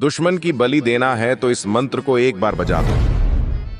दुश्मन की बलि देना है तो इस मंत्र को एक बार बजा दो,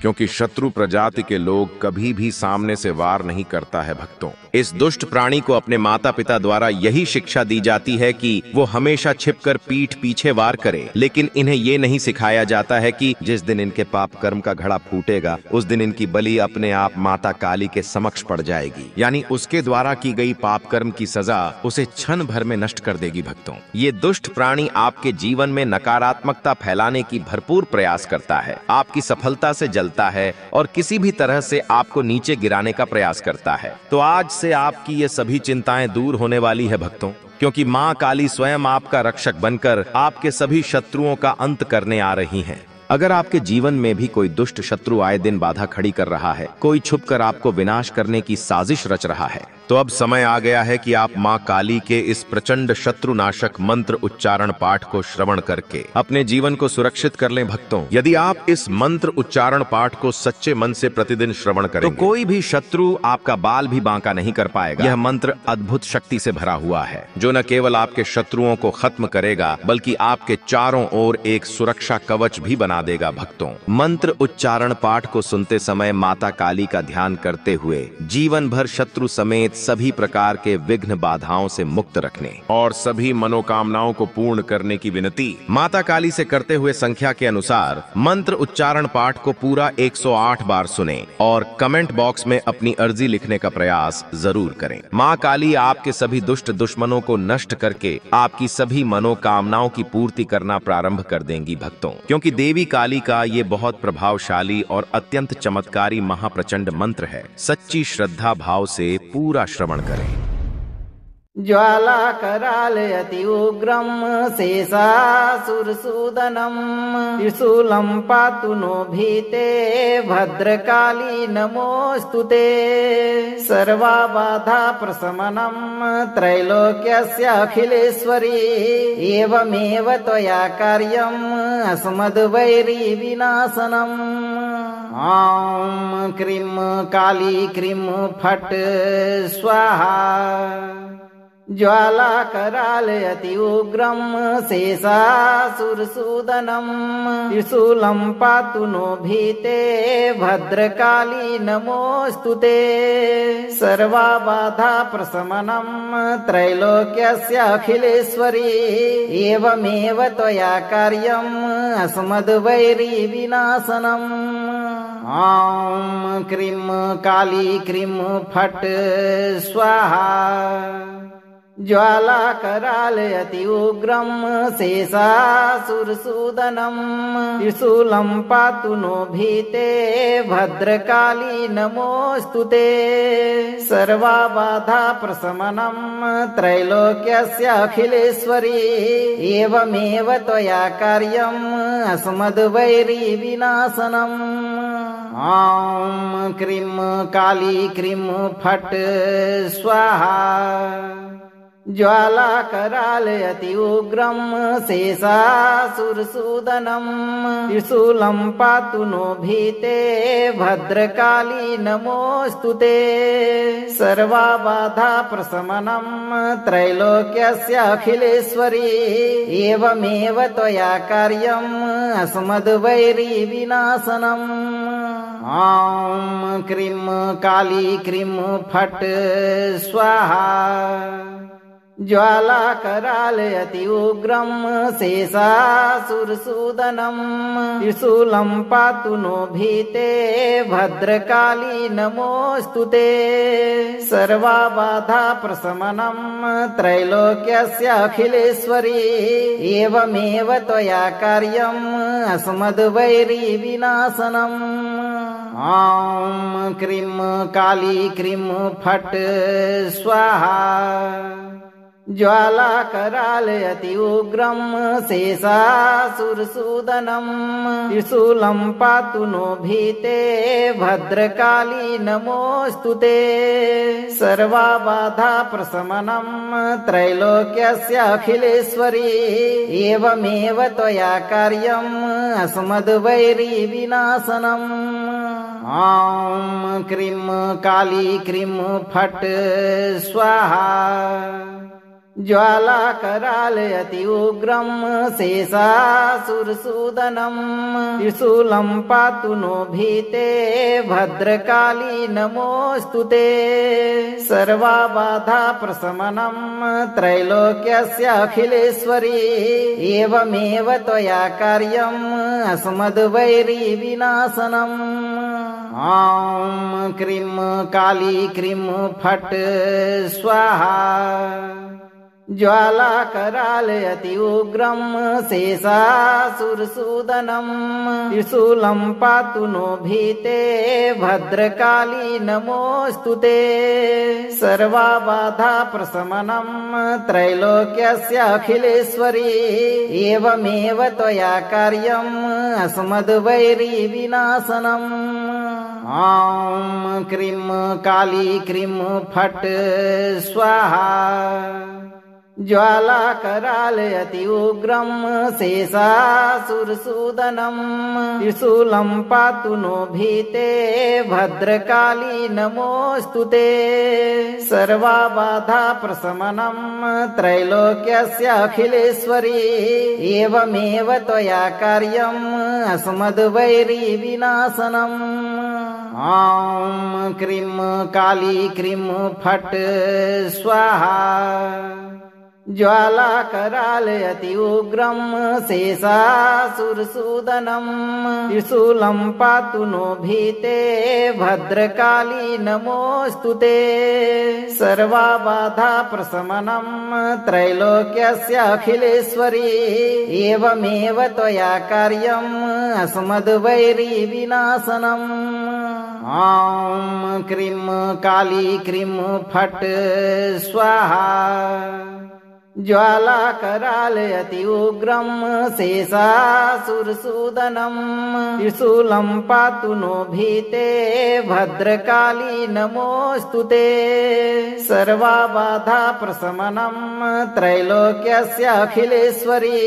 क्योंकि शत्रु प्रजाति के लोग कभी भी सामने से वार नहीं करता है भक्तों। इस दुष्ट प्राणी को अपने माता पिता द्वारा यही शिक्षा दी जाती है कि वो हमेशा छिपकर पीठ पीछे वार करे, लेकिन इन्हें ये नहीं सिखाया जाता है कि जिस दिन इनके पाप कर्म का घड़ा फूटेगा उस दिन इनकी बलि अपने आप माता काली के समक्ष पड़ जाएगी, यानी उसके द्वारा की गई पाप कर्म की सजा उसे क्षण भर में नष्ट कर देगी भक्तों। ये दुष्ट प्राणी आपके जीवन में नकारात्मकता फैलाने की भरपूर प्रयास करता है, आपकी सफलता से जलता है और किसी भी तरह से आपको नीचे गिराने का प्रयास करता है। तो आज से आपकी ये सभी चिंताएं दूर होने वाली है भक्तों, क्योंकि मां काली स्वयं आपका रक्षक बनकर आपके सभी शत्रुओं का अंत करने आ रही हैं। अगर आपके जीवन में भी कोई दुष्ट शत्रु आए दिन बाधा खड़ी कर रहा है, कोई छुपकर आपको विनाश करने की साजिश रच रहा है, तो अब समय आ गया है कि आप मां काली के इस प्रचंड शत्रुनाशक मंत्र उच्चारण पाठ को श्रवण करके अपने जीवन को सुरक्षित कर लें भक्तों। यदि आप इस मंत्र उच्चारण पाठ को सच्चे मन से प्रतिदिन श्रवण करेंगे तो कोई भी शत्रु आपका बाल भी बांका नहीं कर पाएगा। यह मंत्र अद्भुत शक्ति से भरा हुआ है, जो न केवल आपके शत्रुओं को खत्म करेगा बल्कि आपके चारों ओर एक सुरक्षा कवच भी बना देगा भक्तों। मंत्र उच्चारण पाठ को सुनते समय माता काली का ध्यान करते हुए जीवन भर शत्रु समेत सभी प्रकार के विघ्न बाधाओं से मुक्त रखने और सभी मनोकामनाओं को पूर्ण करने की विनती माता काली से करते हुए संख्या के अनुसार मंत्र उच्चारण पाठ को पूरा 108 बार सुने और कमेंट बॉक्स में अपनी अर्जी लिखने का प्रयास जरूर करें। माँ काली आपके सभी दुष्ट दुश्मनों को नष्ट करके आपकी सभी मनोकामनाओं की पूर्ति करना प्रारंभ कर देंगी भक्तों, क्योंकि देवी काली का ये बहुत प्रभावशाली और अत्यंत चमत्कारी महाप्रचंड मंत्र है। सच्ची श्रद्धा भाव से पूरा श्रवण करें। ज्वाला करालयति उग्रम शेषासुरसूदनम त्रिशूलं पातु नो भीते भद्रकाली नमोस्तुते। सर्वा बाधा प्रशमनम त्रैलोक्यस्य अखिलेश्वरी एवमेव त्वया कार्यम अस्मद्वैरी विनाशनम। ॐ क्रीं काली क्रीं फट् स्वाहा। ज्वाला करालयति उग्रम शेषासुरसूदनम त्रिशूलं पातु नो भीते भद्रकाली नमोस्तुते। सर्वा बाधा प्रशमनम त्रैलोक्यस्य अखिलेश्वरी एवमेव त्वया कार्यम अस्मद्वैरी विनाशनम। ॐ क्रीं काली क्रीं फट् स्वाहा। ज्वाला करालयति उग्रम शेषासुरसूदनम त्रिशूलं पातु नो भीते भद्रकाली नमोस्तुते। सर्वा बाधा प्रशमनम त्रैलोक्यस्य अखिलेश्वरी एवमेव त्वया कार्यम अस्मद्वैरी विनाशनम। ॐ क्रीं काली क्रीं फट् स्वाहा। ज्वाला करालयति उग्रम शेषासुरसूदनम त्रिशूलं पातु नो भीते भद्रकाली नमोस्तुते। सर्वा बाधा प्रशमनम त्रैलोक्यस्य अखिलेश्वरी एवमेव त्वया कार्यम अस्मद्वैरी विनाशनम। ॐ क्रीं काली क्रीं फट् स्वाहा। ज्वाला करालयति उग्रम शेषासुरसूदनम त्रिशूलं पातु नो भीते भद्रकाली नमोस्तुते। सर्वा बाधा प्रशमनम त्रैलोक्यस्य अखिलेश्वरी एवमेव त्वया कार्यम अस्मद्वैरी विनाशनम। ॐ क्रीं काली क्रीं फट् स्वाहा। ज्वाला करालयति उग्रम शेषासुरसूदनम त्रिशूलं पातु नो भीते भद्रकाली नमोस्तुते। सर्वा बाधा प्रशमनम त्रैलोक्यस्य अखिलेश्वरी एवमेव त्वया कार्यम अस्मद्वैरी विनाशनम। ॐ क्रीं काली क्रीं फट् स्वाहा। ज्वालाकरालयति उग्रं शेषासुरसूदनं त्रिशूलं पातु नो भीते भद्रकाली नमोऽस्तु ते। सर्वबाधा प्रशमनं त्रैलोक्यस्य अखिलेश्वरी एवमेव त्वया कार्यम् अस्मद्वैरी विनाशनम्। ॐ क्रीं काली क्रीं फट् स्वाहा। ज्वालाकरालयति उग्रं शेषासुरसूदनं त्रिशूलं पातु नो भीते भद्रकाली नमोऽस्तु ते। सर्वबाधा प्रशमनं त्रैलोक्यस्य अखिलेश्वरी एवमेव त्वया कार्यम् अस्मद्वैरी विनाशनम्। ॐ क्रीं काली क्रीं फट् स्वाहा। ज्वालाकरालयति उग्रं शेषासुरसूदनं त्रिशूलं पातु नो भीते भद्रकाली नमोऽस्तु ते। सर्वबाधा प्रशमनं त्रैलोक्यस्य अखिलेश्वरी एवमेव त्वया कार्यम् अस्मद्वैरी विनाशनम्। ॐ क्रीं काली क्रीं फट् स्वाहा। ज्वालाकरालयति उग्रं शेषासुरसूदनं त्रिशूलं पातु नो भीते भद्रकाली नमोऽस्तु ते। सर्वबाधा प्रशमनं त्रैलोक्यस्य अखिलेश्वरी एवमेव त्वया कार्यम् अस्मद्वैरी विनाशनम्। ॐ क्रीं काली क्रीं फट् स्वाहा। ज्वालाकरालयति उग्रं शेषासुरसूदनं त्रिशूलं पातु नो भीते भद्रकाली नमोऽस्तु ते। सर्वबाधा प्रशमनं त्रैलोक्यस्य अखिलेश्वरी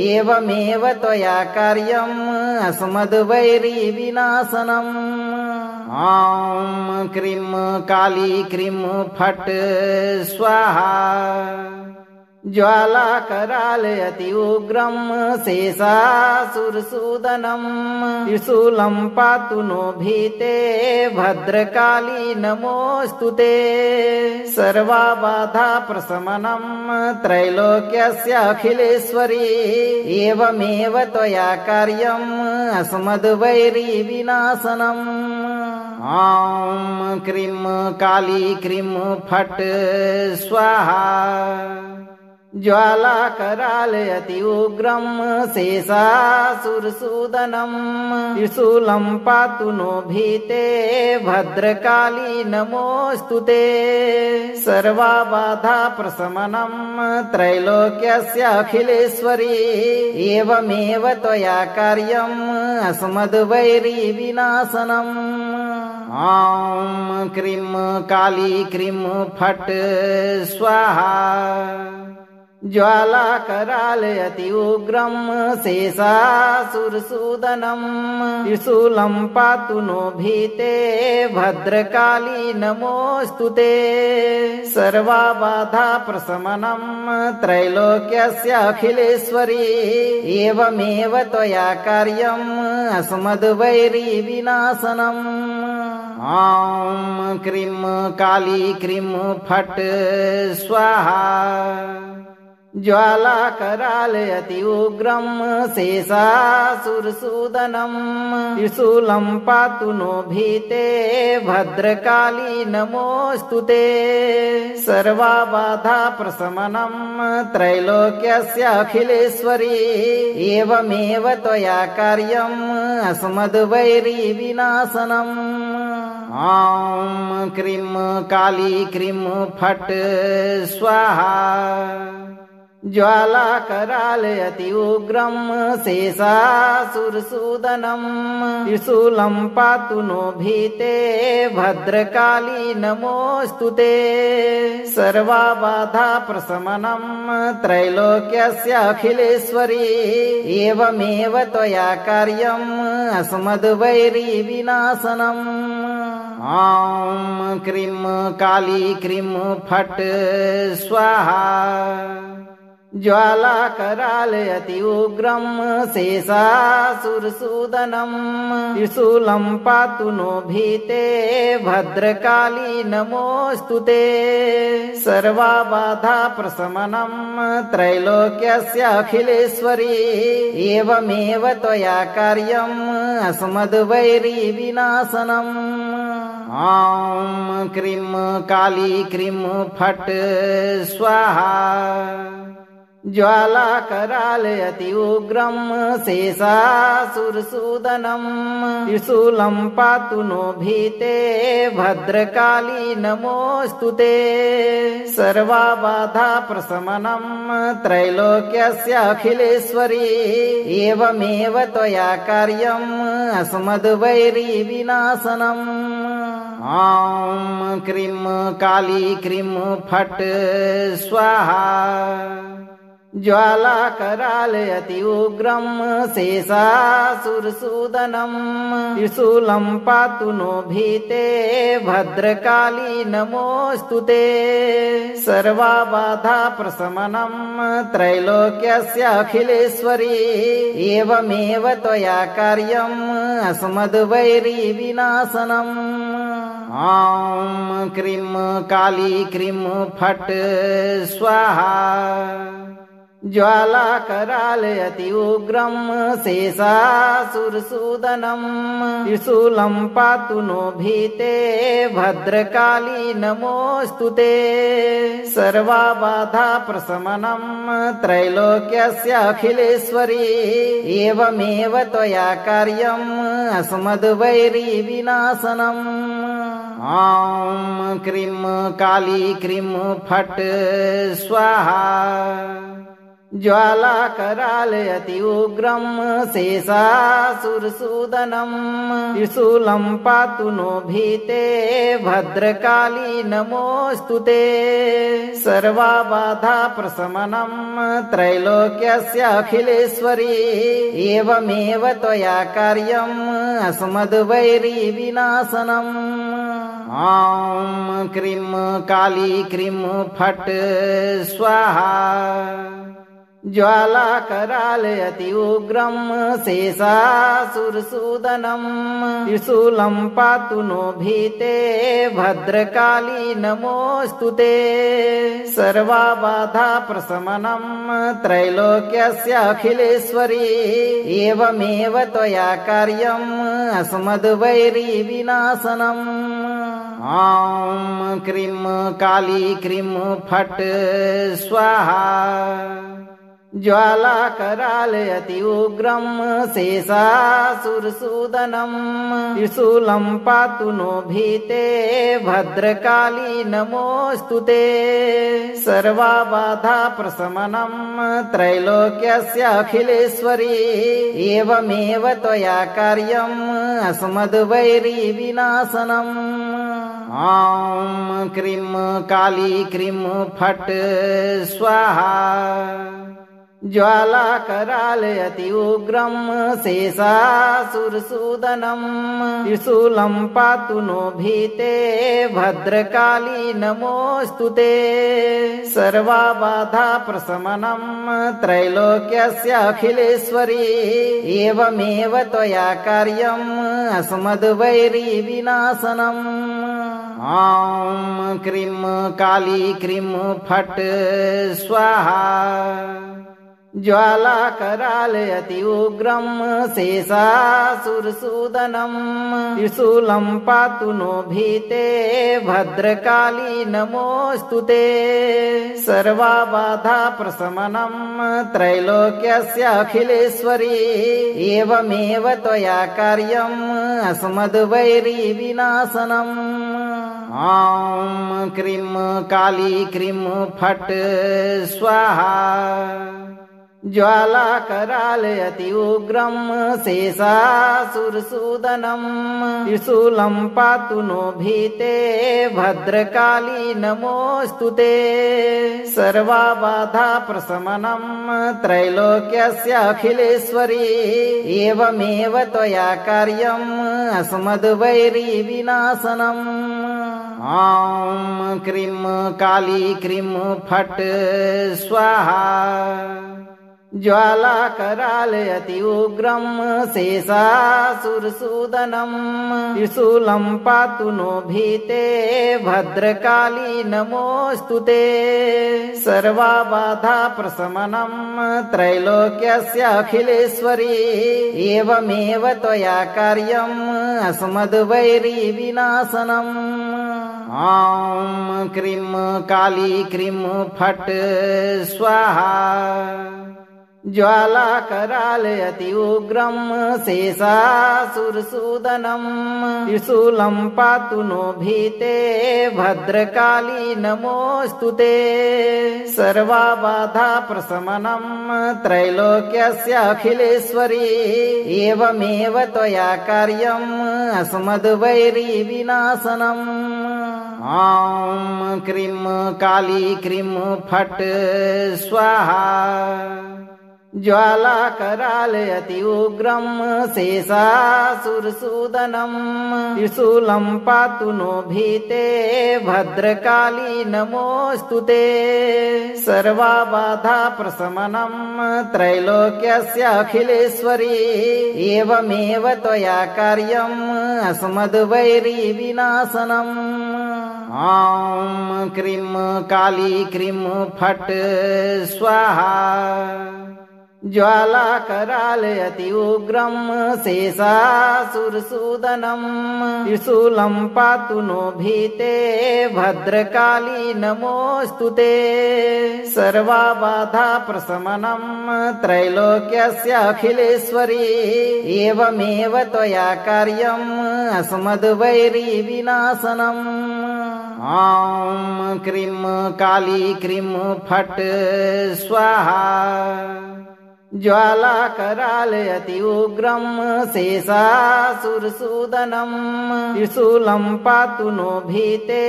एवमेव त्वया कार्यम् अस्मद्वैरी विनाशनम्। ॐ क्रीं काली क्रीं फट् स्वाहा। ज्वालाकरालयति उग्रं शेषासुरसूदनं त्रिशूलं पातु नो भीते भद्रकाली नमोऽस्तु ते। सर्वबाधा प्रशमनं त्रैलोक्यस्य अखिलेश्वरी एवमेव त्वया कार्यम् अस्मद्वैरी विनाशनम्। ॐ क्रीं काली क्रीं फट् स्वाहा। ज्वालाकरालयति उग्रं शेषासुरसूदनं त्रिशूलं पातु नो भीते भद्रकाली नमोऽस्तु ते। सर्वबाधा प्रशमनं त्रैलोक्यस्य अखिलेश्वरी एवमेव त्वया कार्यम् अस्मद्वैरी विनाशनम्। ॐ क्रीं काली क्रीं फट् स्वाहा। ज्वालाकरालयति उग्रं शेषासुरसूदनं त्रिशूलं पातु नो भीते भद्रकाली नमोऽस्तु ते। सर्वबाधा प्रशमनं त्रैलोक्यस्य अखिलेश्वरी एवमेव त्वया कार्यम् अस्मद्वैरी विनाशनम्। ॐ क्रीं काली क्रीं फट् स्वाहा। ज्वालाकरालयति उग्रं शेषासुरसूदनं त्रिशूलं पातु नो भीते भद्रकाली नमोऽस्तु ते। सर्वबाधा प्रशमनं त्रैलोक्यस्य अखिलेश्वरी एवमेव त्वया कार्यम् अस्मद्वैरी विनाशनम्। ॐ क्रीं काली क्रीं फट् स्वाहा। ज्वालाकरालयति उग्रं शेषासुरसूदनं त्रिशूलं पातु नो भीते भद्रकाली नमोऽस्तु ते। सर्वबाधा प्रशमनं त्रैलोक्यस्य अखिलेश्वरी एवमेव त्वया कार्यम् अस्मद्वैरी विनाशनम्। ॐ क्रीं काली क्रीं फट् स्वाहा ज्वाला करालयति उग्रं शेषासुरसूदनं त्रिशूलं पातु नो भीते भद्रकाली नमोऽस्तुते सर्वबाधा प्रशमनं त्रैलोक्यस्य अखिलेश्वरी एवमेव त्वया कार्यम् अस्मद्वैरी विनाशनम् ॐ क्रीं काली क्रीं फट् स्वाहा ज्वाला करालयति उग्रं शेषासुरसूदनं त्रिशूलं पातु नो भीते भद्रकाली नमोऽस्तुते सर्वबाधा प्रशमनं त्रैलोक्यस्य अखिलेश्वरी एवमेव त्वया कार्यम् अस्मद्वैरी विनाशनम् ॐ क्रीं काली क्रीं फट् स्वाहा ज्वाला करालयति उग्रं शेषासुरसूदनं त्रिशूलं पातु नो भीते भद्रकाली नमोऽस्तुते सर्वबाधा प्रशमनं त्रैलोक्यस्य अखिलेश्वरी एवमेव त्वया कार्यम् अस्मद्वैरी विनाशनम् ॐ क्रीं काली क्रीं फट् स्वाहा ज्वाला करालयति उग्रं शेषासुरसूदनं त्रिशूलं पातु नो भीते भद्रकाली नमोऽस्तुते सर्वबाधा प्रशमनं त्रैलोक्यस्य अखिलेश्वरी एवमेव त्वया कार्यम् अस्मद्वैरी विनाशनम् ॐ क्रीं काली क्रीं फट् स्वाहा ज्वाला करालयति उग्रं शेषासुरसूदनं त्रिशूलं पातु नो भीते भद्रकाली नमोऽस्तुते सर्वबाधा प्रशमनं त्रैलोक्यस्य अखिलेश्वरी एवमेव त्वया कार्यम् अस्मद्वैरी विनाशनम् ॐ क्रीं काली क्रीं फट् स्वाहा ज्वाला करालयति उग्रं शेषासुरसूदनं त्रिशूलं पातु नो भीते भद्रकाली नमोऽस्तुते सर्वबाधा प्रशमनं त्रैलोक्यस्य अखिलेश्वरी एवमेव त्वया कार्यम् अस्मद्वैरी विनाशनम् ॐ क्रीं काली क्रीं फट् स्वाहा ज्वाला करालयति उग्रं शेषासुरसूदनं त्रिशूलं पातु नो भीते भद्रकाली नमोऽस्तुते सर्वबाधा प्रशमनं त्रैलोक्यस्य अखिलेश्वरी एवमेव त्वया कार्यम् अस्मद्वैरी विनाशनम् ॐ क्रीं काली क्रीं फट् स्वाहा ज्वाला करालयति उग्रं शेषासुरसूदनं त्रिशूलं पातु नो भीते भद्रकाली नमोऽस्तुते सर्वबाधा प्रशमनं त्रैलोक्यस्य अखिलेश्वरी एवमेव त्वया कार्यम् अस्मद्वैरी विनाशनम् ॐ क्रीं काली क्रीं फट् स्वाहा ज्वाला करालयति उग्रं शेषासुरसूदनं त्रिशूलं पातु नो भीते भद्रकाली नमोऽस्तुते सर्वबाधा प्रशमनं त्रैलोक्यस्य अखिलेश्वरी एवमेव त्वया कार्यम् अस्मद्वैरी विनाशनम् ॐ क्रीं काली क्रीं फट् स्वाहा ज्वालाकरालयति उग्रं शेषासुरसूदनं त्रिशूलं पातु नो भीते भद्रकाली नमोऽस्तु ते। सर्वबाधा प्रशमनं त्रैलोक्यस्य अखिलेश्वरी एवमेव त्वया कार्यम् अस्मद्वैरी विनाशनम्। ॐ क्रीं काली क्रीं फट् स्वाहा। ज्वालाकरालयति उग्रं शेषासुरसूदनं त्रिशूलं पातु नो भीते भद्रकाली नमोऽस्तु ते। सर्वबाधा प्रशमनं त्रैलोक्यस्य अखिलेश्वरी एवमेव त्वया कार्यम् अस्मद्वैरी विनाशनम्। ॐ क्रीं काली क्रीं फट् स्वाहा। ज्वालाकरालयति उग्रं शेषासुरसूदनं त्रिशूलं पातु नो भीते भद्रकाली नमोऽस्तु ते। सर्वबाधा प्रशमनं त्रैलोक्यस्य अखिलेश्वरी एवमेव त्वया कार्यम् अस्मद्वैरी विनाशनम्। ॐ क्रीं काली क्रीं फट् स्वाहा। ज्वालाकरालयति उग्रं शेषासुरसूदनं त्रिशूलं पातु नो भीते भद्रकाली नमोऽस्तु ते। सर्वबाधा प्रशमनं त्रैलोक्यस्य अखिलेश्वरी एवमेव त्वया कार्यम् अस्मद्वैरी विनाशनम्। ॐ क्रीं काली क्रीं फट् स्वाहा। ज्वालाकरालयति उग्रं शेषासुरसूदनं त्रिशूलं पातु नो भीते भद्रकाली नमोऽस्तु ते। सर्वबाधा प्रशमनं त्रैलोक्यस्य अखिलेश्वरी एवमेव त्वया कार्यम् अस्मद्वैरी विनाशनम्। ॐ क्रीं काली क्रीं फट् स्वाहा। ज्वालाकरालयति उग्रं शेषासुरसूदनं त्रिशूलं पातु नो भीते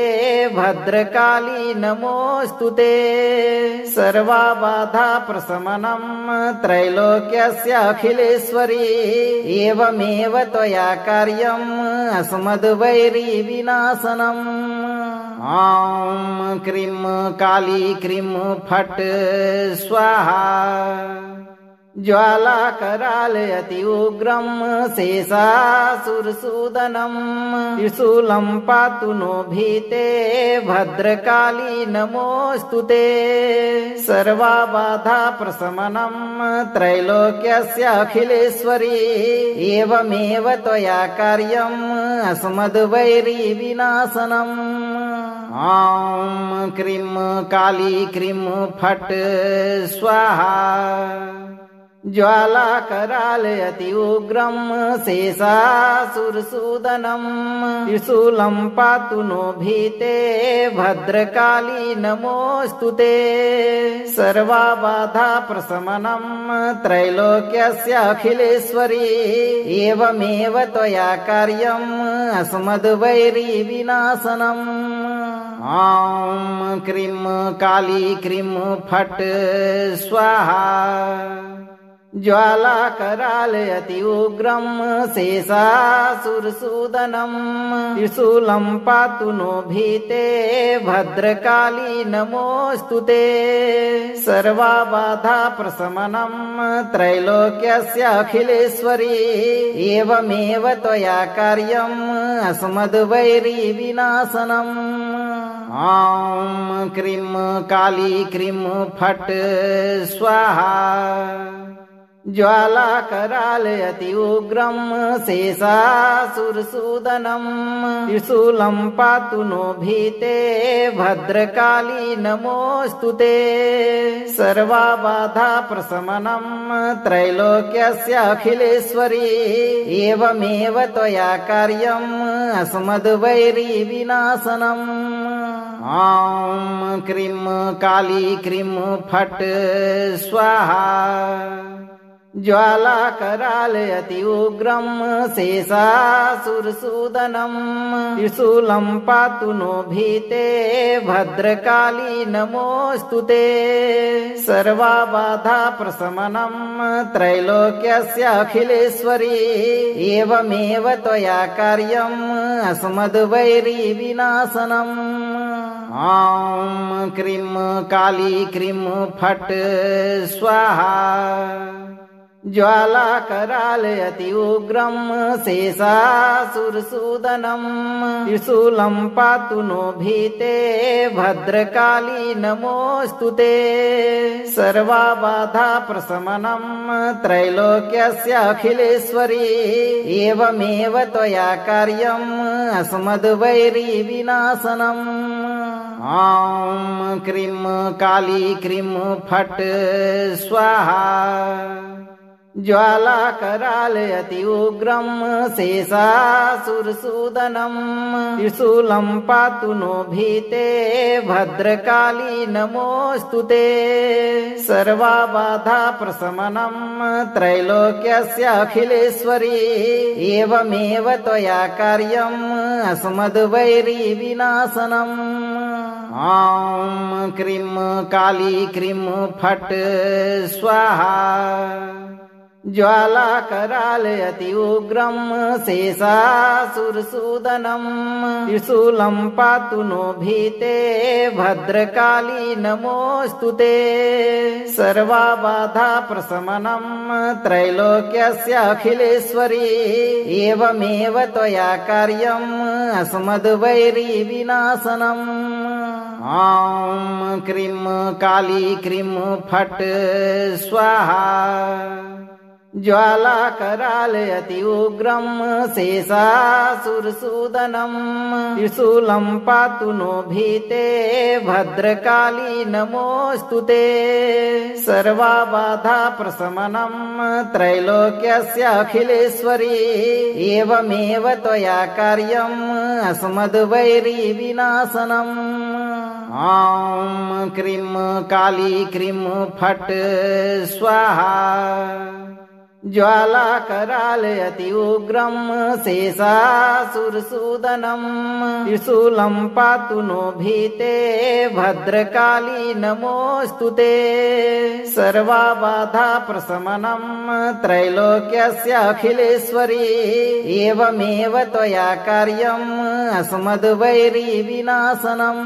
भद्रकाली नमोऽस्तु ते। सर्वबाधा प्रशमनं त्रैलोक्यस्य अखिलेश्वरी एवमेव त्वया कार्यम् अस्मद्वैरी विनाशनम्। ॐ क्रीं काली क्रीं फट् स्वाहा। ज्वालाकरालयति उग्रं शेषासुरसूदनं त्रिशूलं पातु नो भीते भद्रकाली नमोऽस्तु ते। सर्वबाधा प्रशमनं त्रैलोक्यस्य अखिलेश्वरी एवमेव त्वया कार्यम् अस्मद्वैरी विनाशनम्। ॐ क्रीं काली क्रीं फट् स्वाहा। ज्वालाकरालयति उग्रं शेषासुरसूदनं त्रिशूलं पातु नो भीते भद्रकाली नमोऽस्तु ते। सर्वबाधा प्रशमनं त्रैलोक्यस्य अखिलेश्वरी एवमेव त्वया कार्यम् अस्मद्वैरी विनाशनम्। ॐ क्रीं काली क्रीं फट् स्वाहा। ज्वालाकरालयति उग्रं शेषासुरसूदनं त्रिशूलं पातु नो भीते भद्रकाली नमोऽस्तु ते। सर्वबाधा प्रशमनं त्रैलोक्यस्य अखिलेश्वरी एवमेव त्वया कार्यम् अस्मद्वैरी विनाशनम्। ॐ क्रीं काली क्रीं फट् स्वाहा। ज्वालाकरालयति उग्रं शेषासुरसूदनं त्रिशूलं पातु नो भीते भद्रकाली नमोऽस्तु ते। सर्वबाधा प्रशमनं त्रैलोक्यस्य अखिलेश्वरी एवमेव त्वया कार्यम् अस्मद्वैरी विनाशनम्। ॐ क्रीं काली क्रीं फट् स्वाहा ज्वाला करालयति उग्रं शेषासुरसूदनं त्रिशूलं पातु नो भीते भद्रकाली नमोऽस्तुते सर्वबाधा प्रशमनं त्रैलोक्यस्य अखिलेश्वरी एवमेव त्वया कार्यम् अस्मद्वैरी विनाशनम् ॐ क्रीं काली क्रीं फट् स्वाहा ज्वाला करालयति उग्रं शेषासुरसूदनं त्रिशूलं पातु नो भीते भद्रकाली नमोऽस्तुते सर्वबाधा प्रशमनं त्रैलोक्यस्य अखिलेश्वरी एवमेव त्वया कार्यम् अस्मद्वैरी विनाशनम् ॐ क्रीं काली क्रीं फट् स्वाहा ज्वाला करालयति उग्रं शेषासुरसूदनं त्रिशूलं पातु नो भीते भद्रकाली नमोऽस्तुते सर्वबाधा प्रशमनं त्रैलोक्यस्य अखिलेश्वरी एवमेव त्वया कार्यम् अस्मद्वैरी विनाशनम् ॐ क्रीं काली क्रीं फट् स्वाहा ज्वाला करालयति उग्रं शेषासुरसूदनं त्रिशूलं पातु नो भीते भद्रकाली नमोऽस्तुते सर्वबाधा प्रशमनं त्रैलोक्यस्य अखिलेश्वरी एवमेव त्वया कार्यम् अस्मद्वैरी विनाशनम् ॐ क्रीं काली क्रीं फट् स्वाहा ज्वाला करालयति उग्रं शेषासुरसूदनं त्रिशूलं पातु नो भीते भद्रकाली नमोऽस्तुते सर्वबाधा प्रशमनं त्रैलोक्यस्य अखिलेश्वरी एवमेव त्वया कार्यम् अस्मद्वैरी विनाशनम् ॐ क्रीं काली क्रीं फट् स्वाहा ज्वाला करालयति उग्रं शेषासुरसूदनं त्रिशूलं पातु नो भीते भद्रकाली नमोऽस्तुते सर्वबाधा प्रशमनं त्रैलोक्यस्य अखिलेश्वरी एवमेव त्वया कार्यम् अस्मद्वैरी विनाशनम्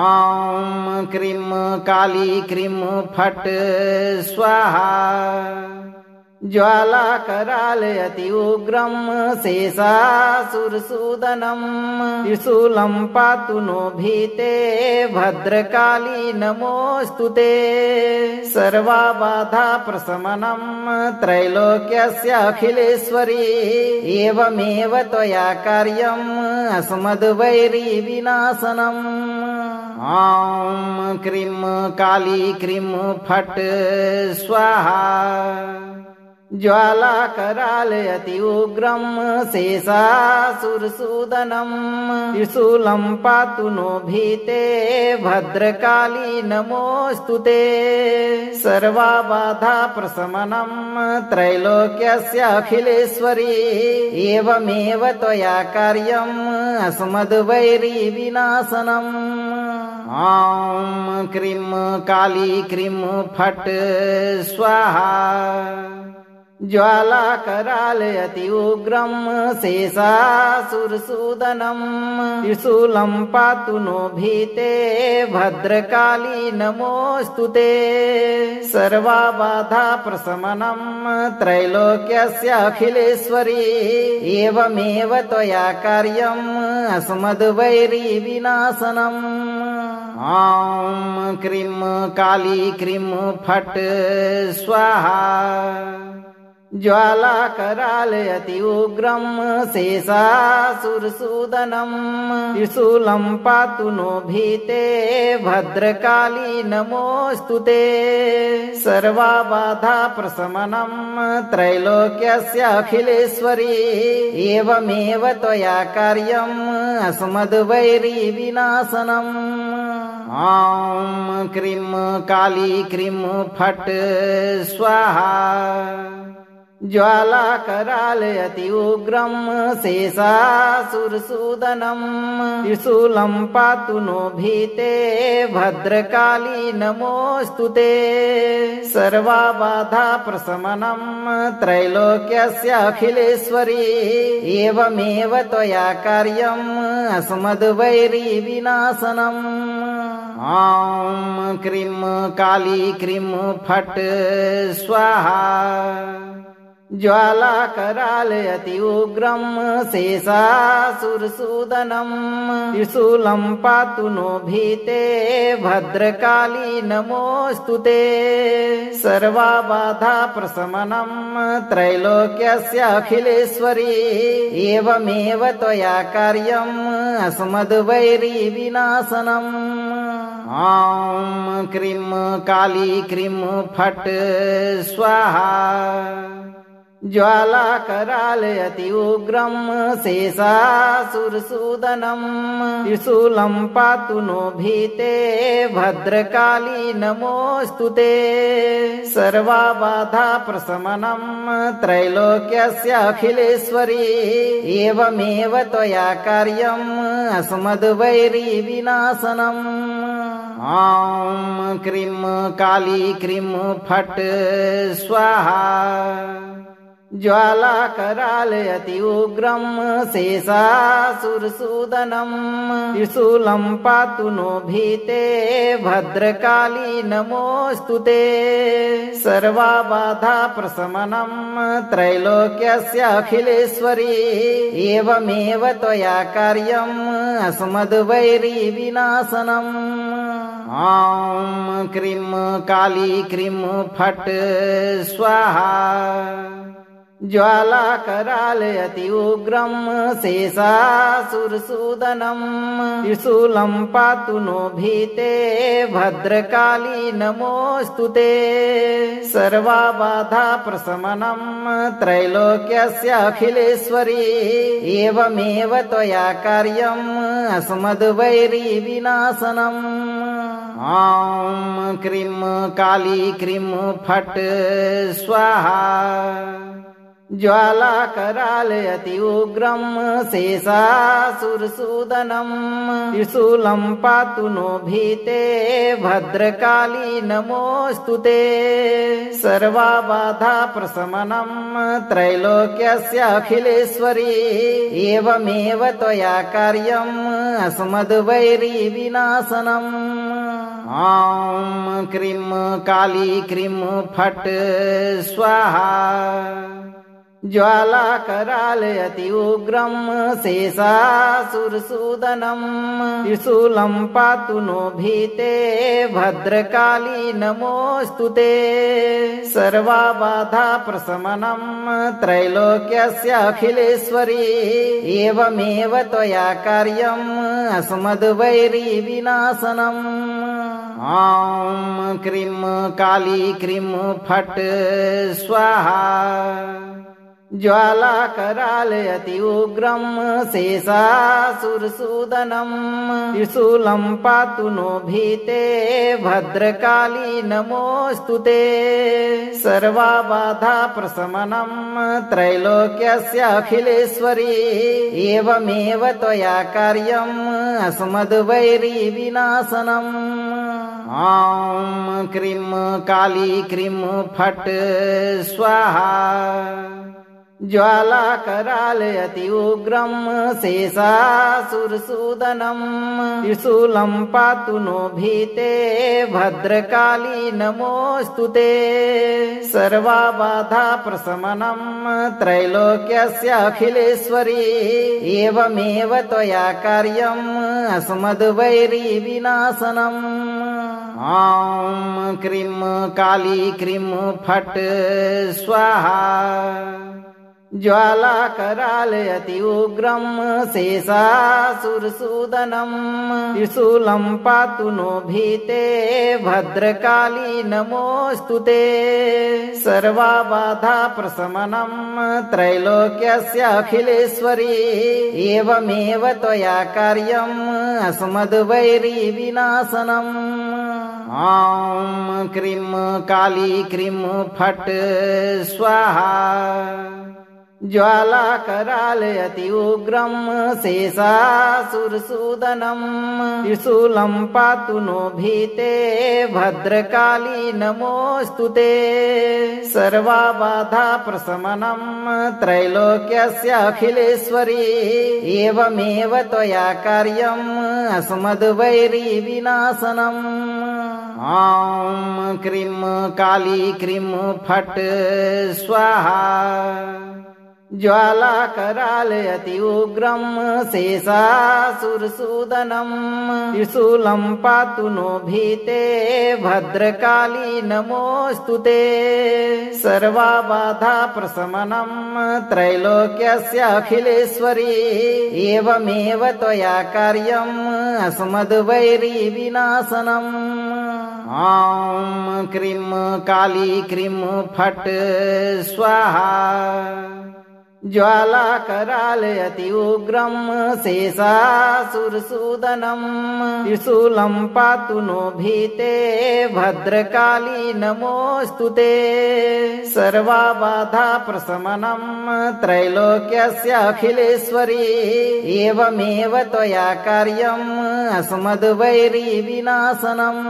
ॐ क्रीं काली क्रीं फट् स्वाहा ज्वाला करालयति उग्रं शेषासुरसूदनं त्रिशूलं पातु नो भीते भद्रकाली नमोऽस्तुते सर्वबाधा प्रशमनं त्रैलोक्यस्य अखिलेश्वरी एवमेव त्वया कार्यम् अस्मद्वैरी विनाशनम् ॐ क्रीं काली क्रीं फट् स्वाहा ज्वाला करालयति उग्रं शेषासुरसूदनं त्रिशूलं पातु नो भीते भद्रकाली नमोऽस्तुते सर्वबाधा प्रशमनं त्रैलोक्यस्य अखिलेश्वरी एवमेव त्वया कार्यम् अस्मद्वैरी विनाशनम् ॐ क्रीं काली क्रीं फट् स्वाहा ज्वाला करालयति उग्रं शेषासुरसूदनं त्रिशूलं पातु नो भीते भद्रकाली नमोऽस्तुते सर्वबाधा प्रशमनं त्रैलोक्यस्य अखिलेश्वरी एवमेव त्वया कार्यम् अस्मद्वैरी विनाशनम् ॐ क्रीं काली क्रीं फट् स्वाहा ज्वालाकरालयति उग्रं शेषासुरसूदनम् त्रिशूलं पातु नो भीते भद्रकाली नमोऽस्तु ते सर्वबाधा प्रशमनं त्रैलोक्यस्य अखिलेश्वरी एवमेव त्वया कार्यम् अस्मद्वैरी विनाशनम् ॐ क्रीं काली क्रीं फट् स्वाहा ज्वालाकरालयति उग्रं शेषासुरसूदनम् त्रिशूलं पातु नो भीते भद्रकाली नमोऽस्तु ते सर्वबाधा प्रशमनं त्रैलोक्यस्य अखिलेश्वरी एवमेव त्वया कार्यम् अस्मद्वैरी विनाशनम् ॐ क्रीं काली क्रीं फट् स्वाहा ज्वालाकरालयति उग्रं शेषासुरसूदनम् त्रिशूलं पातु नो भीते भद्रकाली नमोऽस्तु ते सर्वबाधा प्रशमनं त्रैलोक्यस्य अखिलेश्वरी एवमेव त्वया कार्यम् अस्मद्वैरी विनाशनम् ॐ क्रीं काली क्रीं फट् स्वाहा ज्वालाकरालयति उग्रं शेषासुरसूदनम् त्रिशूलं पातु नो भीते भद्रकाली नमोऽस्तु ते सर्वबाधा प्रशमनं त्रैलोक्यस्य अखिलेश्वरी एवमेव त्वया कार्यम् अस्मद्वैरी विनाशनम् ॐ क्रीं काली क्रीं फट् स्वाहा ज्वालाकरालयति उग्रं शेषासुरसूदनम् त्रिशूलं पातु नो भीते भद्रकाली नमोऽस्तु ते सर्वबाधा प्रशमनं त्रैलोक्यस्य अखिलेश्वरी एवमेव त्वया कार्यम् अस्मद्वैरी विनाशनम् ॐ क्रीं काली क्रीं फट् स्वाहा ज्वालाकरालयति उग्रं शेषासुरसूदनम् त्रिशूलं पातु नो भीते भद्रकाली नमोऽस्तु ते सर्वबाधा प्रशमनं त्रैलोक्यस्य अखिलेश्वरी एवमेव त्वया कार्यम् अस्मद्वैरी विनाशनम् ॐ क्रीं काली क्रीं फट् स्वाहा ज्वालाकरालयति उग्रं शेषासुरसूदनम् त्रिशूलं पातु नो भीते भद्रकाली नमोऽस्तु ते सर्वबाधा प्रशमनं त्रैलोक्यस्य अखिलेश्वरी एवमेव त्वया कार्यम् अस्मद्वैरी विनाशनम् ॐ क्रीं काली क्रीं फट् स्वाहा ज्वालाकरालयति उग्रं शेषासुरसूदनम् त्रिशूलं पातु नो भीते भद्रकाली नमोऽस्तु ते सर्वबाधा प्रशमनं त्रैलोक्यस्य अखिलेश्वरी एवमेव त्वया कार्यम् अस्मद्वैरी विनाशनम् ॐ क्रीं काली क्रीं फट् स्वाहा ज्वालाकरालयति उग्रं शेषासुरसूदनम् त्रिशूलं पातु नो भीते भद्रकाली नमोऽस्तु ते सर्वबाधा प्रशमनं त्रैलोक्यस्य अखिलेश्वरी एवमेव त्वया कार्यम् अस्मद्वैरी विनाशनम् ॐ क्रीं काली क्रीं फट् स्वाहा ज्वालाकरालयति उग्रं शेषासुरसूदनम् त्रिशूलं पातु नो भीते भद्रकाली नमोऽस्तु ते सर्वबाधा प्रशमनं त्रैलोक्यस्य अखिलेश्वरी एवमेव त्वया कार्यम् अस्मद्वैरी विनाशनम् ॐ क्रीं काली क्रीं फट् स्वाहा ज्वाला करालयति उग्रं शेषासुरसूदनं त्रिशूलं पातु नो भीते भद्रकाली नमोऽस्तुते सर्वबाधा प्रशमनं त्रैलोक्यस्य अखिलेश्वरी एवमेव त्वया कार्यम् अस्मद्वैरी विनाशनम् ॐ क्रीं काली क्रीं फट् स्वाहा ज्वाला करालयति उग्रं शेषासुरसूदनं त्रिशूलं पातु नो भीते भद्रकाली नमोऽस्तुते सर्वबाधा प्रशमनं त्रैलोक्यस्य अखिलेश्वरी एवमेव त्वया कार्यम् अस्मद्वैरी विनाशनम् ॐ क्रीं काली क्रीं फट् स्वाहा ज्वाला करालयति उग्रं शेषासुरसूदनं त्रिशूलं पातु नो भीते भद्रकाली नमोऽस्तुते सर्वबाधा प्रशमनं त्रैलोक्यस्य अखिलेश्वरी एवमेव त्वया कार्यम् अस्मद्वैरी विनाशनम् ॐ क्रीं काली क्रीं फट् स्वाहा ज्वाला करालयति उग्रं शेषासुरसूदनं त्रिशूलं पातु नो भीते भद्रकाली नमोऽस्तुते सर्वबाधा प्रशमनं त्रैलोक्यस्य अखिलेश्वरी एवमेव त्वया कार्यम् अस्मद्वैरी विनाशनम्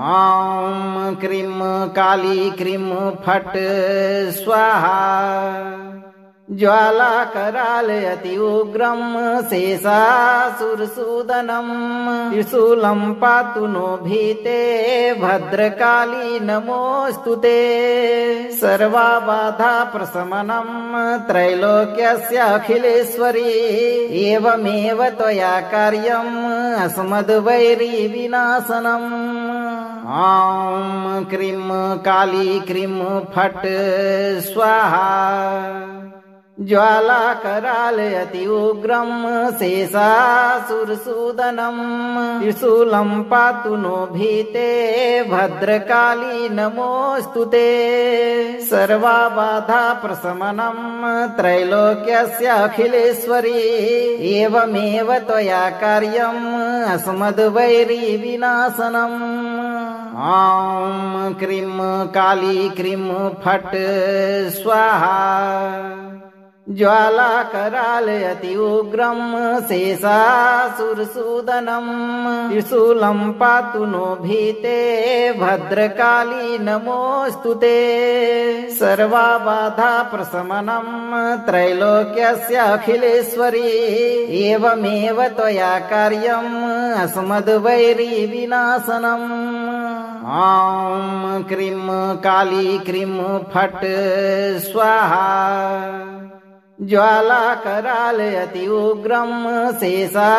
ॐ क्रीं काली क्रीं फट् स्वाहा ज्वाला करालयति उग्रं शेषासुरसूदनं त्रिशूलं पातु नो भीते भद्रकाली नमोऽस्तुते सर्वबाधा प्रशमनं त्रैलोक्यस्य अखिलेश्वरी एवमेव त्वया कार्यम् अस्मद्वैरी विनाशनम् ॐ क्रीं काली क्रीं फट् स्वाहा ज्वाला करालयति उग्रं शेषासुरसूदनं त्रिशूलं पातु नो भीते भद्रकाली नमोऽस्तुते सर्वबाधा प्रशमनं त्रैलोक्यस्य अखिलेश्वरी एवमेव त्वया कार्यम् अस्मद्वैरी विनाशनम् ॐ क्रीं काली क्रीं फट् स्वाहा ज्वाला करालयति उग्रं शेषासुरसूदनं त्रिशूलं पातु नो भीते भद्रकाली नमोऽस्तुते सर्वबाधा प्रशमनं त्रैलोक्यस्य अखिलेश्वरी एवमेव त्वया कार्यम् अस्मद्वैरी विनाशनम् ॐ क्रीं काली क्रीं फट् स्वाहा ज्वाला करालयति उग्रं शेषासुरसूदनं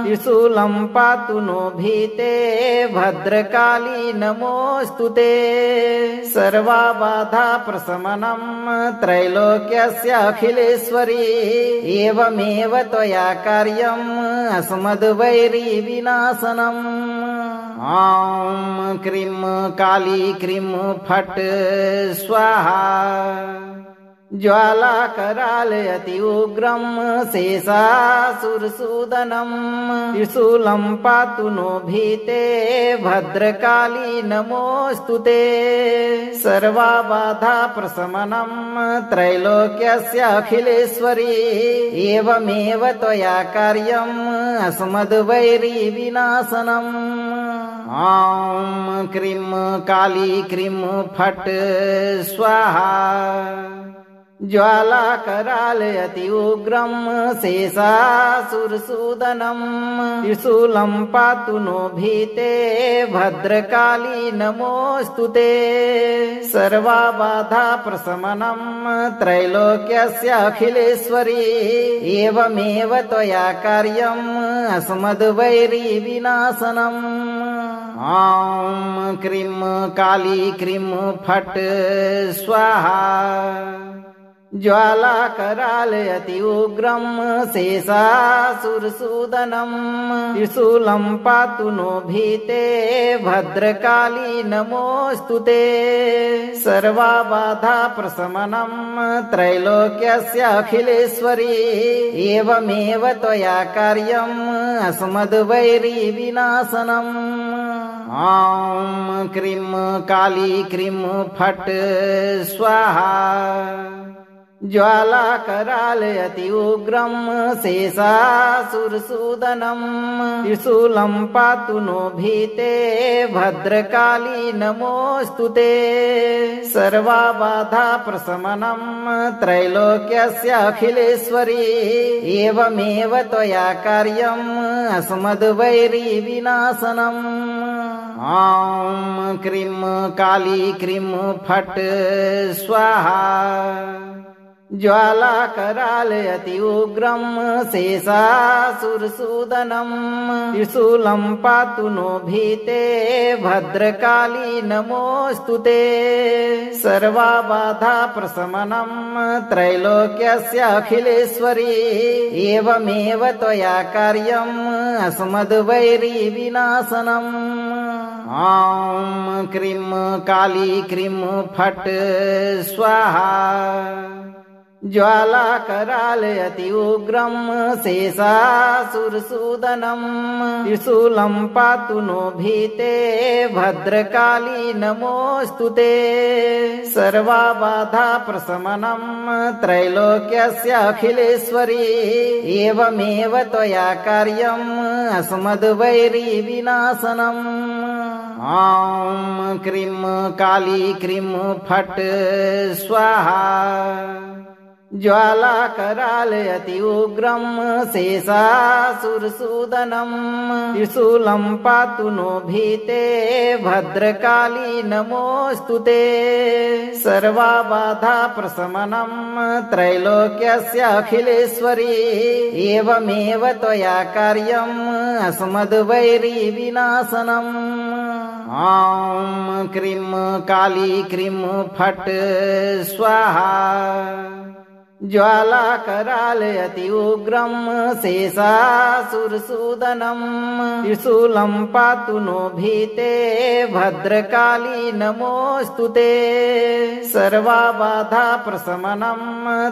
त्रिशूलं पातु नो भीते भद्रकाली नमोऽस्तुते सर्वबाधा प्रशमनं त्रैलोक्यस्य अखिलेश्वरी एवमेव त्वया कार्यम् अस्मद्वैरी विनाशनम् ॐ क्रीं काली क्रीं फट् स्वाहा ज्वाला करालयति उग्रं शेषासुरसूदनं त्रिशूलं पातु नो भीते भद्रकाली नमोऽस्तुते सर्वबाधा प्रशमनं त्रैलोक्यस्य अखिलेश्वरी एवमेव त्वया कार्यम् अस्मद्वैरी विनाशनम् ॐ क्रीं काली क्रीं फट् स्वाहा ज्वालाकरालयति उग्रं शेषासुरसूदनं त्रिशूलं पातु नो भीते भद्रकाली नमोऽस्तु ते। सर्वबाधा प्रशमनं त्रैलोक्यस्य अखिलेश्वरी एवमेव त्वया कार्यम् अस्मद्वैरी विनाशनम्। ॐ क्रीं काली क्रीं फट् स्वाहा। ज्वालाकरालयति उग्रं शेषासुरसूदनं त्रिशूलं पातु नो भीते भद्रकाली नमोऽस्तु ते। सर्वबाधा प्रशमनं त्रैलोक्यस्य अखिलेश्वरी एवमेव त्वया कार्यम् अस्मद्वैरी विनाशनम्। ॐ क्रीं काली क्रीं फट् स्वाहा। ज्वालाकरालयति उग्रं शेषासुरसूदनं त्रिशूलं पातु नो भीते भद्रकाली नमोऽस्तु ते। सर्वबाधा प्रशमनं त्रैलोक्यस्य अखिलेश्वरी एवमेव त्वया कार्यम् अस्मद्वैरी विनाशनम्। ॐ क्रीं काली क्रीं फट् स्वाहा। ज्वालाकरालयति उग्रं शेषासुरसूदनं त्रिशूलं पातु नो भीते भद्रकाली नमोऽस्तु ते। सर्वबाधा प्रशमनं त्रैलोक्यस्य अखिलेश्वरी एवमेव त्वया कार्यम् अस्मद्वैरी विनाशनम्। ॐ क्रीं काली क्रीं फट् स्वाहा। ज्वालाकरालयति उग्रं शेषासुरसूदनं त्रिशूलं पातु नो भीते भद्रकाली नमोऽस्तु ते। सर्वबाधा प्रशमनं त्रैलोक्यस्य अखिलेश्वरी एवमेव त्वया कार्यम् अस्मद्वैरी विनाशनम्। ॐ क्रीं काली क्रीं फट् स्वाहा। ज्वालाकरालयति उग्रं शेषासुरसूदनं त्रिशूलं पातु नो भीते भद्रकाली नमोऽस्तु ते। सर्वबाधा प्रशमनं त्रैलोक्यस्य अखिलेश्वरी एवमेव त्वया कार्यम् अस्मद्वैरी विनाशनम्। ॐ क्रीं काली क्रीं फट् स्वाहा। ज्वालाकरालयति उग्रं शेषासुरसूदनं त्रिशूलं पातु नो भीते भद्रकाली नमोऽस्तु ते। सर्वबाधा प्रशमनं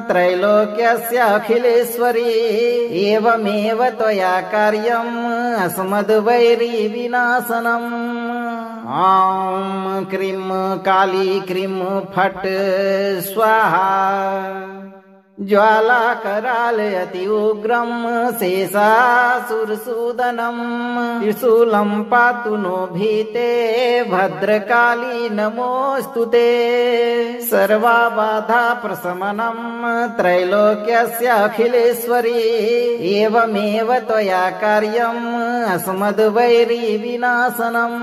त्रैलोक्यस्य अखिलेश्वरी एवमेव त्वया कार्यम् अस्मद्वैरी विनाशनम्। ॐ क्रीं काली क्रीं फट् स्वाहा। ज्वालाकरालयति उग्रं शेषासुरसूदनं त्रिशूलं पातु नो भीते भद्रकाली नमोऽस्तु ते। सर्वबाधा प्रशमनं त्रैलोक्यस्य अखिलेश्वरी एवमेव त्वया कार्यम् अस्मद्वैरी विनाशनम्।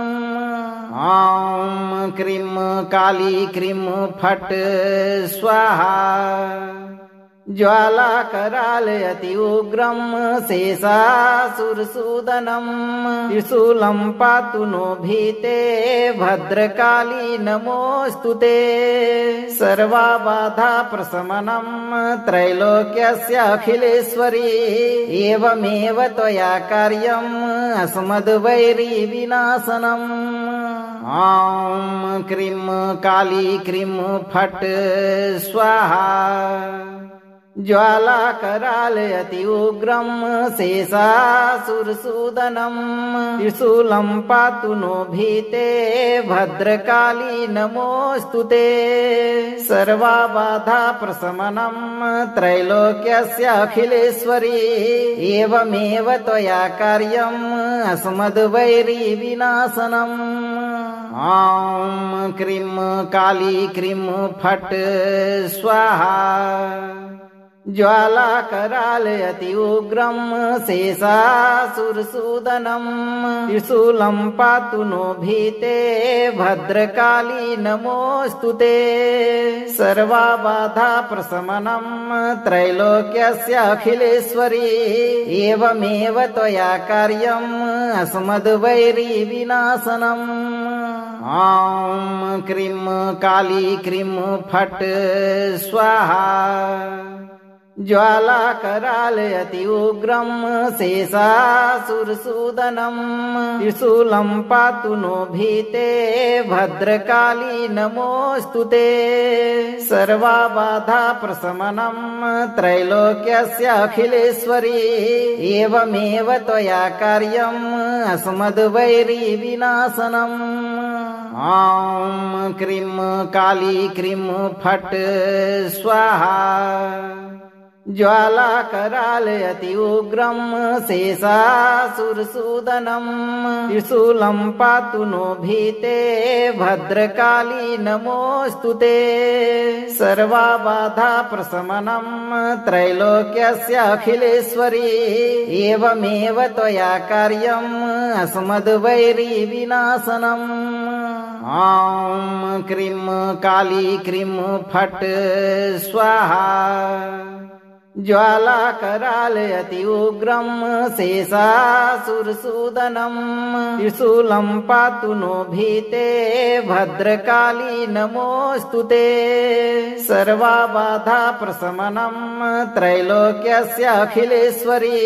ॐ क्रीं काली क्रीं फट् स्वाहा। ज्वालाकरालयति उग्रं शेषासुरसूदनं त्रिशूलं पातु नो भीते भद्रकाली नमोऽस्तु ते। सर्वबाधा प्रशमनं त्रैलोक्यस्य अखिलेश्वरी एवमेव त्वया कार्यम् अस्मद्वैरी विनाशनम्। ॐ क्रीं काली क्रीं फट् स्वाहा। ज्वालाकरालयति उग्रं शेषासुरसूदनं त्रिशूलं पातु नो भीते भद्रकाली नमोऽस्तु ते। सर्वबाधा प्रशमनं त्रैलोक्यस्य अखिलेश्वरी एवमेव त्वया कार्यम् अस्मद्वैरी विनाशनम्। ॐ क्रीं काली क्रीं फट् स्वाहा। ज्वालाकरालयति उग्रं शेषासुरसूदनं त्रिशूलं पातु नो भीते भद्रकाली नमोऽस्तु ते। सर्वबाधा प्रशमनं त्रैलोक्यस्य अखिलेश्वरी एवमेव त्वया कार्यम् अस्मद्वैरी विनाशनम्। ॐ क्रीं काली क्रीं फट् स्वाहा। ज्वालाकरालयति उग्रं शेषासुरसूदनं त्रिशूलं पातु नो भीते भद्रकाली नमोऽस्तु ते। सर्वबाधा प्रशमनं त्रैलोक्यस्य अखिलेश्वरी एवमेव त्वया कार्यम् अस्मद्वैरी विनाशनम्। ॐ क्रीं काली क्रीं फट् स्वाहा। ज्वालाकरालयति उग्रं शेषासुरसूदनं त्रिशूलं पातु नो भीते भद्रकाली नमोऽस्तु ते। सर्वबाधा प्रशमनं त्रैलोक्यस्य अखिलेश्वरी एवमेव त्वया कार्यम् अस्मद्वैरी विनाशनम्। ॐ क्रीं काली क्रीं फट् स्वाहा। ज्वालाकरालयति उग्रं शेषासुरसूदनं त्रिशूलं पातु नो भीते भद्रकाली नमोऽस्तु ते। सर्वबाधा प्रशमनं त्रैलोक्यस्य अखिलेश्वरी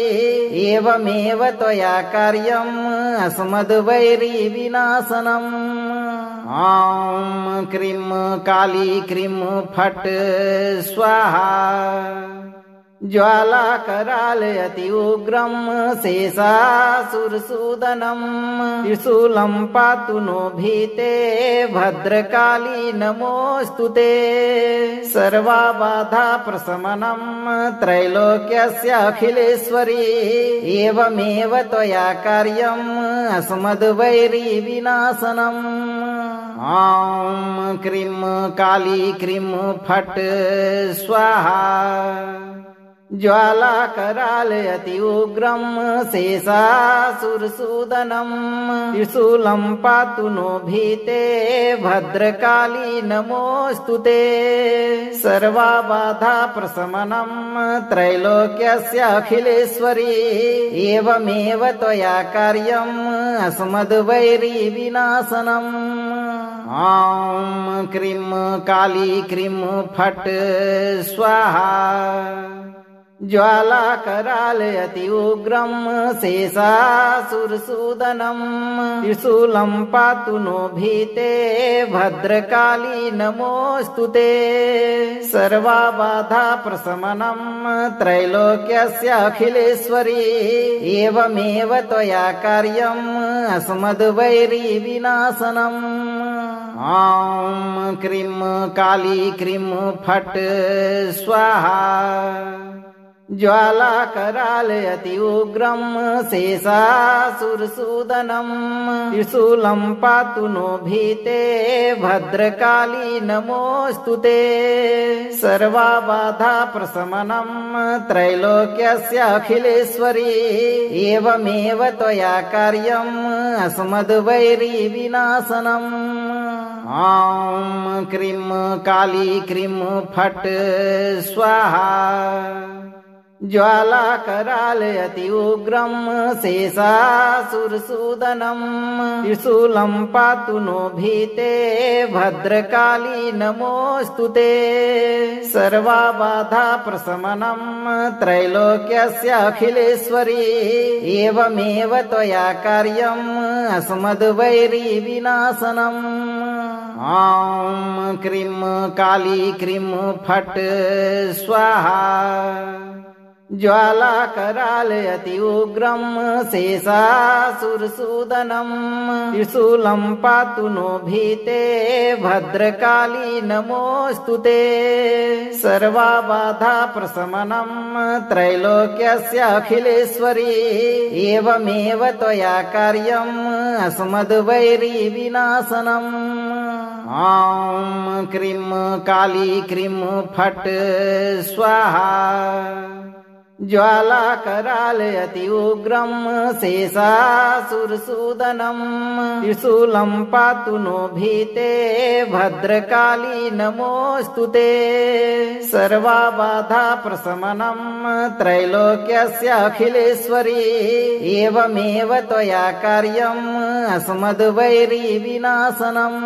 एवमेव त्वया कार्यम् अस्मद्वैरी विनाशनम्। ॐ क्रीं काली क्रीं फट् स्वाहा। ज्वालाकरालयति उग्रं शेषासुरसूदनं त्रिशूलं पातु नो भीते भद्रकाली नमोऽस्तु ते। सर्वबाधा प्रशमनं त्रैलोक्यस्य अखिलेश्वरी एवमेव त्वया कार्यम् अस्मद्वैरी विनाशनम्। ॐ क्रीं काली क्रीं फट् स्वाहा। ज्वालाकरालयति उग्रं शेषासुरसूदनं त्रिशूलं पातु नो भीते भद्रकाली नमोऽस्तु ते। सर्वबाधा प्रशमनं त्रैलोक्यस्य अखिलेश्वरी एवमेव त्वया कार्यम् अस्मद्वैरी विनाशनम्। ॐ क्रीं काली क्रीं फट् स्वाहा। ज्वालाकरालयति उग्रं शेषासुरसूदनं त्रिशूलं पातु नो भीते भद्रकाली नमोऽस्तु ते। सर्वबाधा प्रशमनं त्रैलोक्यस्य अखिलेश्वरी एवमेव त्वया कार्यम् अस्मद्वैरी विनाशनम्। ॐ क्रीं काली क्रीं फट् स्वाहा। ज्वालाकरालयति उग्रं शेषासुरसूदनं त्रिशूलं पातु नो भीते भद्रकाली नमोऽस्तु ते। सर्वबाधा प्रशमनं त्रैलोक्यस्य अखिलेश्वरी एवमेव त्वया कार्यम् अस्मद्वैरी विनाशनम्। ॐ क्रीं काली क्रीं फट् स्वाहा। ज्वालाकरालयति उग्रं शेषासुरसूदनं त्रिशूलं पातु नो भीते भद्रकाली नमोऽस्तु ते। सर्वबाधा प्रशमनं त्रैलोक्यस्य अखिलेश्वरी एवमेव त्वया कार्यम् अस्मद्वैरी विनाशनम्। ॐ क्रीं काली क्रीं फट् स्वाहा ज्वाला करालयति उग्रं शेषासुरसूदनं त्रिशूलं पातु नो भीते भद्रकाली नमोऽस्तुते सर्वबाधा प्रशमनं त्रैलोक्यस्य अखिलेश्वरी एवमेव त्वया कार्यम् अस्मद्वैरी विनाशनम् ॐ क्रीं काली क्रीं फट् स्वाहा ज्वाला करालयति उग्रं शेषासुरसूदनं त्रिशूलं पातु नो भीते भद्रकाली नमोऽस्तुते सर्वबाधा प्रशमनं त्रैलोक्यस्य अखिलेश्वरी एवमेव त्वया कार्यम् अस्मद्वैरी विनाशनम्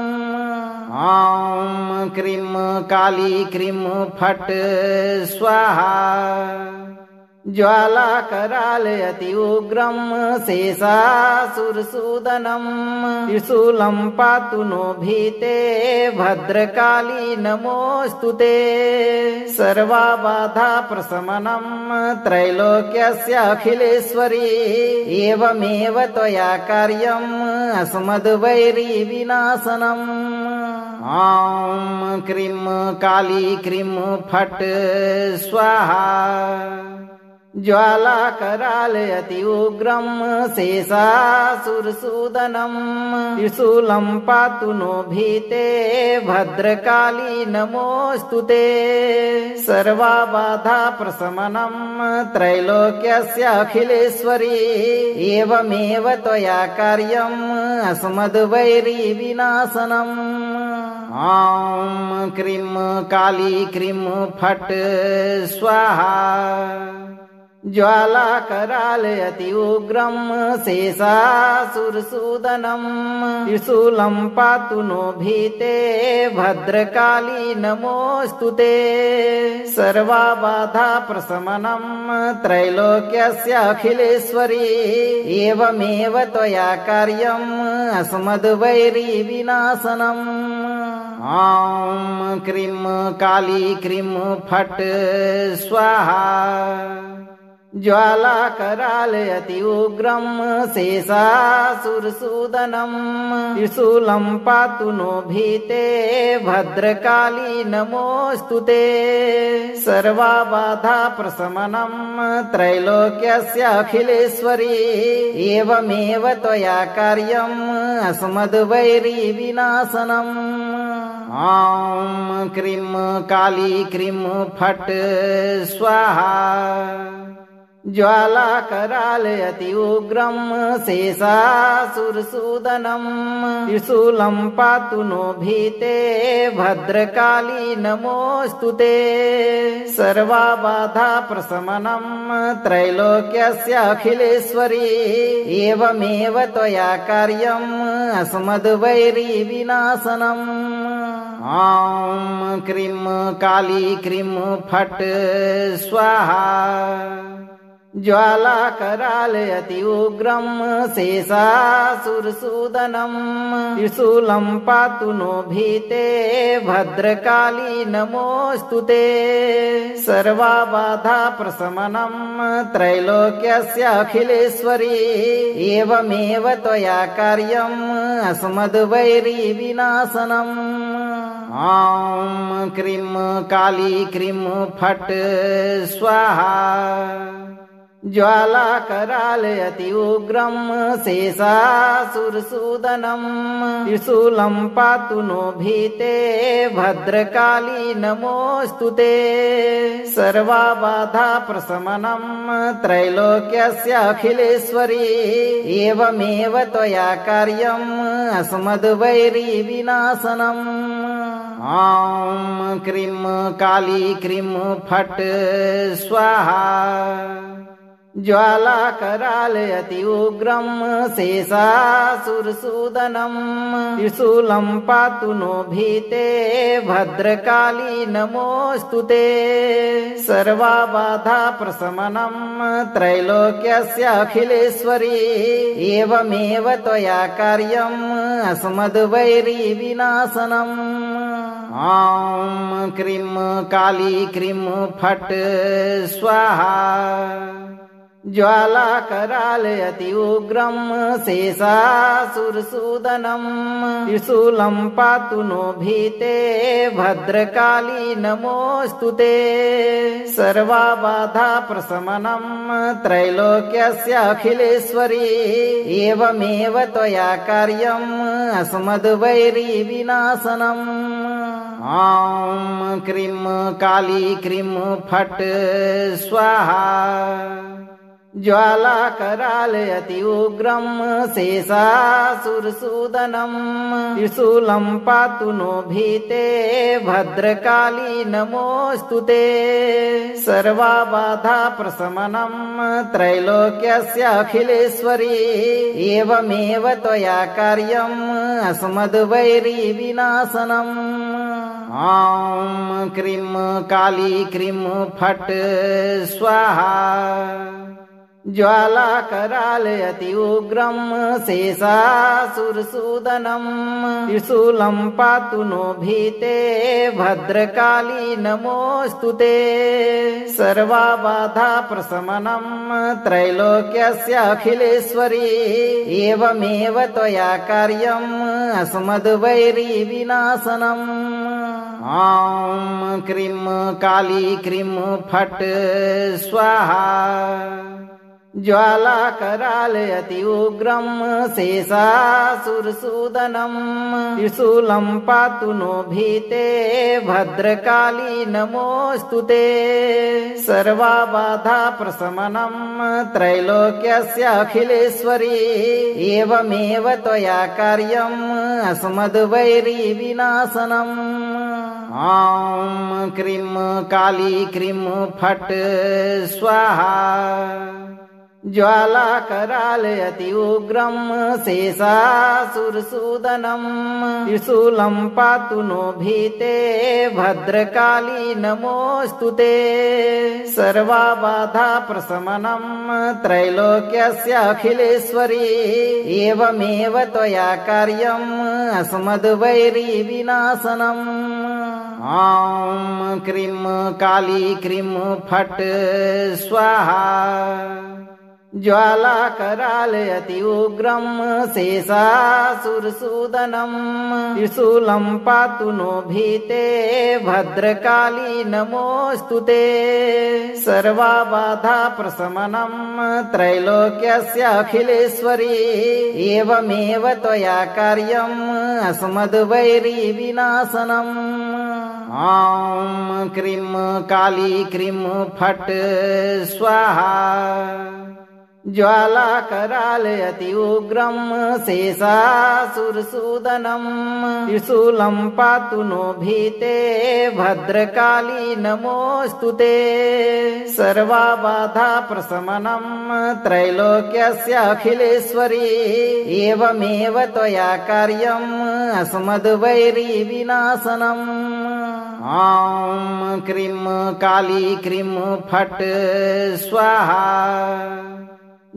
ॐ क्रीं काली क्रीं फट् स्वाहा ज्वाला करालयति उग्रं शेषासुरसूदनं त्रिशूलं पातु नो भीते भद्रकाली नमोऽस्तुते सर्वबाधा प्रशमनं त्रैलोक्यस्य अखिलेश्वरी एवमेव त्वया कार्यम् अस्मद्वैरी विनाशनम् ॐ क्रीं काली क्रीं फट् स्वाहा ज्वाला करालयति उग्रं शेषासुरसूदनं त्रिशूलं पातु नो भीते भद्रकाली नमोऽस्तुते सर्वबाधा प्रशमनं त्रैलोक्यस्य अखिलेश्वरी एवमेव त्वया कार्यम् अस्मद्वैरी विनाशनम् ॐ क्रीं काली क्रीं फट् स्वाहा ज्वाला करालयति उग्रं शेषासुरसूदनं त्रिशूलं पातु नो भीते भद्रकाली नमोऽस्तुते सर्वबाधा प्रशमनं त्रैलोक्यस्य अखिलेश्वरी एवमेव त्वया कार्यम् अस्मद्वैरी विनाशनम् ॐ क्रीं काली क्रीं फट् स्वाहा ज्वाला करालयति उग्रं शेषासुरसूदनं त्रिशूलं पातु नो भीते भद्रकाली नमोऽस्तुते सर्वबाधा प्रशमनं त्रैलोक्यस्य अखिलेश्वरी एवमेव त्वया कार्यम् अस्मद्वैरी विनाशनम् ॐ क्रीं काली क्रीं फट् स्वाहा ज्वाला करालयति उग्रं शेषासुरसूदनं त्रिशूलं पातु नो भीते भद्रकाली नमोऽस्तुते सर्वबाधा प्रशमनं त्रैलोक्यस्य अखिलेश्वरी एवमेव त्वया कार्यम् अस्मद्वैरी विनाशनम् ॐ क्रीं काली क्रीं फट् स्वाहा ज्वाला करालयति उग्रं शेषासुरसूदनं त्रिशूलं पातु नो भीते भद्रकाली नमोऽस्तुते सर्वबाधा प्रशमनं त्रैलोक्यस्य अखिलेश्वरी एवमेव त्वया कार्यम् अस्मद्वैरी विनाशनम् ॐ क्रीं काली क्रीं फट् स्वाहा ज्वाला करालयति उग्रं शेषासुरसूदनं त्रिशूलं पातु नो भीते भद्रकाली नमोऽस्तुते सर्वबाधा प्रशमनं त्रैलोक्यस्य अखिलेश्वरी एवमेव त्वया कार्यम् अस्मद्वैरी विनाशनम् ॐ क्रीं काली क्रीं फट् स्वाहा ज्वालाकरालयति उग्रं शेषासुरसूदनम् त्रिशूलं पातु नो भीते भद्रकाली नमोऽस्तु ते सर्वबाधा प्रशमनं त्रैलोक्यस्य अखिलेश्वरी एवमेव त्वया कार्यम् अस्मद्वैरी विनाशनम् ॐ क्रीं काली क्रीं फट् स्वाहा ज्वालाकरालयति उग्रं शेषासुरसूदनम् त्रिशूलं पातु नो भीते भद्रकाली नमोऽस्तु ते सर्वबाधा प्रशमनं त्रैलोक्यस्य अखिलेश्वरी एवमेव त्वया कार्यम् अस्मद्वैरी विनाशनम् ॐ क्रीं काली क्रीं फट् स्वाहा ज्वालाकरालयति उग्रं शेषासुरसूदनम् त्रिशूलं पातु नो भीते भद्रकाली नमोऽस्तु ते सर्वबाधा प्रशमनं त्रैलोक्यस्य अखिलेश्वरी एवमेव त्वया कार्यम् अस्मद्वैरी विनाशनम् ॐ क्रीं काली क्रीं फट् स्वाहा ज्वालाकरालयति उग्रं शेषासुरसूदनम् त्रिशूलं पातु नो भीते भद्रकाली नमोऽस्तु ते सर्वबाधा प्रशमनं त्रैलोक्यस्य अखिलेश्वरी एवमेव त्वया कार्यम् अस्मद्वैरी विनाशनम् ॐ क्रीं काली क्रीं फट् स्वाहा ज्वालाकरालयति उग्रं शेषासुरसूदनम् त्रिशूलं पातु नो भीते भद्रकाली नमोऽस्तु ते सर्वबाधा प्रशमनं त्रैलोक्यस्य अखिलेश्वरी एवमेव त्वया कार्यम् अस्मद्वैरी विनाशनम् ॐ क्रीं काली क्रीं फट् स्वाहा ज्वालाकरालयति उग्रं शेषासुरसूदनम् त्रिशूलं पातु नो भीते भद्रकाली नमोऽस्तु ते सर्वबाधा प्रशमनं त्रैलोक्यस्य अखिलेश्वरी एवमेव त्वया कार्यम् अस्मद्वैरी विनाशनम् ॐ क्रीं काली क्रीं फट् स्वाहा ज्वालाकरालयति उग्रं शेषासुरसूदनम् त्रिशूलं पातु नो भीते भद्रकाली नमोऽस्तु ते सर्वबाधा प्रशमनं त्रैलोक्यस्य अखिलेश्वरी एवमेव त्वया कार्यम् अस्मद्वैरी विनाशनम् ॐ क्रीं काली क्रीं फट् स्वाहा ज्वालाकरालयति उग्रं शेषासुरसूदनम् त्रिशूलं पातु नो भीते भद्रकाली नमोऽस्तु ते सर्वबाधा प्रशमनं त्रैलोक्यस्य अखिलेश्वरी एवमेव त्वया कार्यम् अस्मद्वैरी विनाशनम् ॐ क्रीं काली क्रीं फट् स्वाहा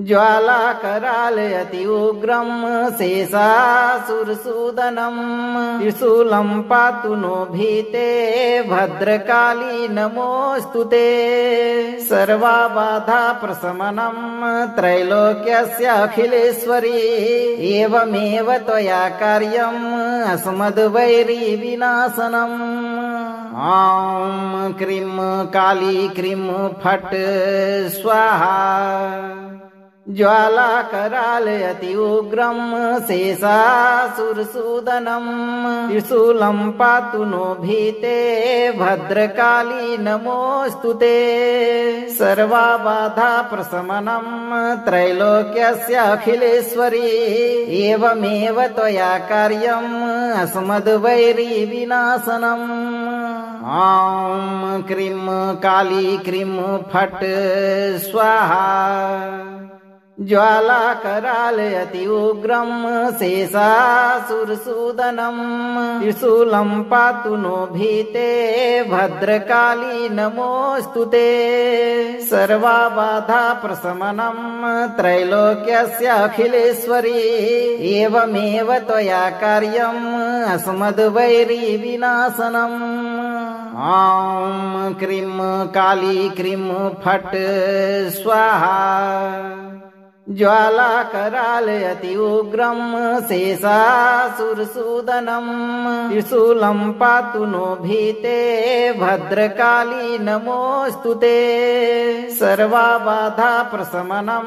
ज्वालाकरालयति उग्रं शेषासुरसूदनम् त्रिशूलं पातु नो भीते भद्रकाली नमोऽस्तु ते सर्वबाधा प्रशमनं त्रैलोक्यस्य अखिलेश्वरी एवमेव त्वया कार्यम् अस्मद्वैरी विनाशनम् ॐ क्रीं काली क्रीं फट् स्वाहा ज्वालाकरालयति उग्रं शेषासुरसूदनम् त्रिशूलं पातु नो भीते भद्रकाली नमोऽस्तु ते सर्वबाधा प्रशमनं त्रैलोक्यस्य अखिलेश्वरी एवमेव त्वया कार्यम् अस्मद्वैरी विनाशनम् ॐ क्रीं काली क्रीं फट् स्वाहा ज्वाला करालयति उग्रं शेषासुरसूदनं त्रिशूलं पातु नो भीते भद्रकाली नमोऽस्तुते सर्वबाधा प्रशमनं त्रैलोक्यस्य अखिलेश्वरी एवमेव त्वया कार्यम् अस्मद्वैरी विनाशनम् ॐ क्रीं काली क्रीं फट् स्वाहा ज्वाला करालयति उग्रं शेषासुरसूदनं त्रिशूलं पातु नो भीते भद्रकाली नमोऽस्तुते सर्वबाधा प्रशमनं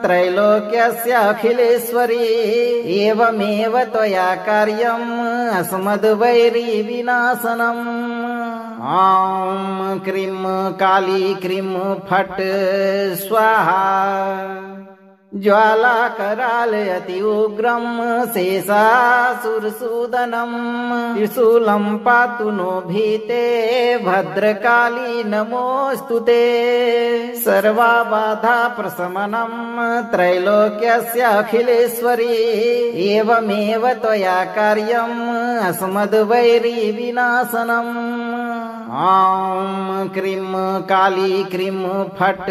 त्रैलोक्यस्य अखिलेश्वरी एवमेव त्वया कार्यम् अस्मद्वैरी विनाशनम् ॐ क्रीं काली क्रीं फट् स्वाहा ज्वाला करालयति उग्रं शेषासुरसूदनं त्रिशूलं पातु नो भीते भद्रकाली नमोऽस्तुते सर्वबाधा प्रशमनं त्रैलोक्यस्य अखिलेश्वरी एवमेव त्वया कार्यम् अस्मद्वैरी विनाशनम् ॐ क्रीं काली क्रीं फट्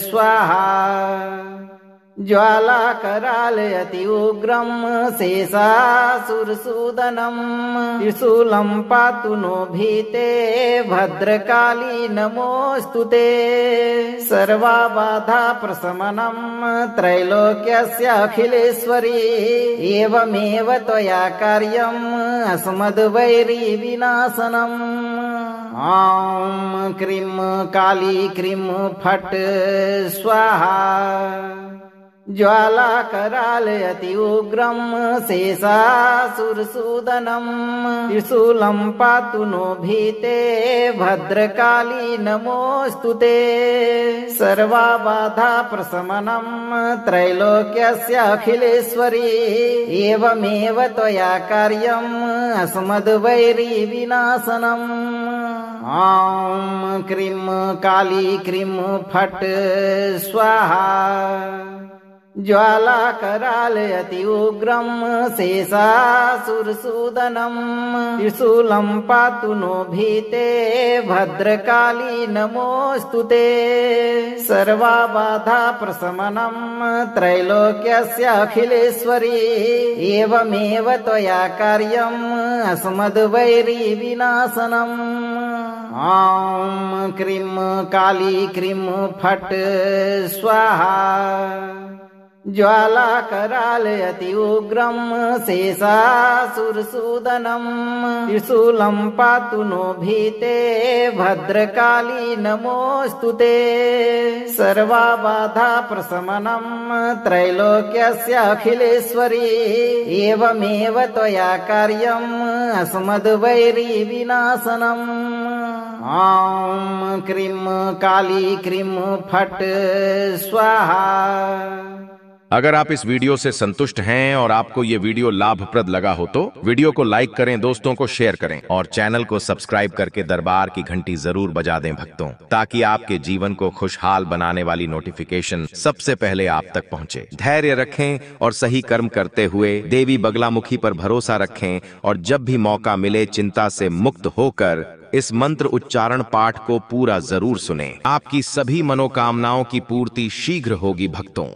स्वाहा ज्वाला करालयति उग्रं शेषासुरसूदनं त्रिशूलं पातु नो भीते भद्रकाली नमोऽस्तुते सर्वबाधा प्रशमनं त्रैलोक्यस्य अखिलेश्वरी एवमेव त्वया कार्यम् अस्मद्वैरी विनाशनम् ॐ क्रीं काली क्रीं फट् स्वाहा ज्वाला करालयति उग्रं शेषासुरसूदनं त्रिशूलं पातु नो भीते भद्रकाली नमोऽस्तुते सर्वबाधा प्रशमनं त्रैलोक्यस्य अखिलेश्वरी एवमेव त्वया कार्यम् अस्मद्वैरी विनाशनम् ॐ क्रीं काली क्रीं फट् स्वाहा ज्वाला करालयति उग्रं शेषासुरसूदनं त्रिशूलं पातु नो भीते भद्रकाली नमोऽस्तुते सर्वबाधा प्रशमनं त्रैलोक्यस्य अखिलेश्वरी एवमेव त्वया कार्यम् अस्मद्वैरी विनाशनम् ॐ क्रीं काली क्रीं फट् स्वाहा ज्वाला करालयति उग्रं शेषासुरसूदनं त्रिशूलं पातु नो भीते भद्रकाली नमोऽस्तुते सर्वबाधा प्रशमनं त्रैलोक्यस्य अखिलेश्वरी एवमेव त्वया कार्यम् अस्मद्वैरी विनाशनम् ॐ क्रीं काली क्रीं फट् स्वाहा। अगर आप इस वीडियो से संतुष्ट हैं और आपको ये वीडियो लाभप्रद लगा हो तो वीडियो को लाइक करें, दोस्तों को शेयर करें और चैनल को सब्सक्राइब करके दरबार की घंटी जरूर बजा दें भक्तों, ताकि आपके जीवन को खुशहाल बनाने वाली नोटिफिकेशन सबसे पहले आप तक पहुंचे। धैर्य रखें और सही कर्म करते हुए देवी बगलामुखी पर भरोसा रखें और जब भी मौका मिले चिंता से मुक्त होकर इस मंत्र उच्चारण पाठ को पूरा जरूर सुनें। आपकी सभी मनोकामनाओं की पूर्ति शीघ्र होगी भक्तों।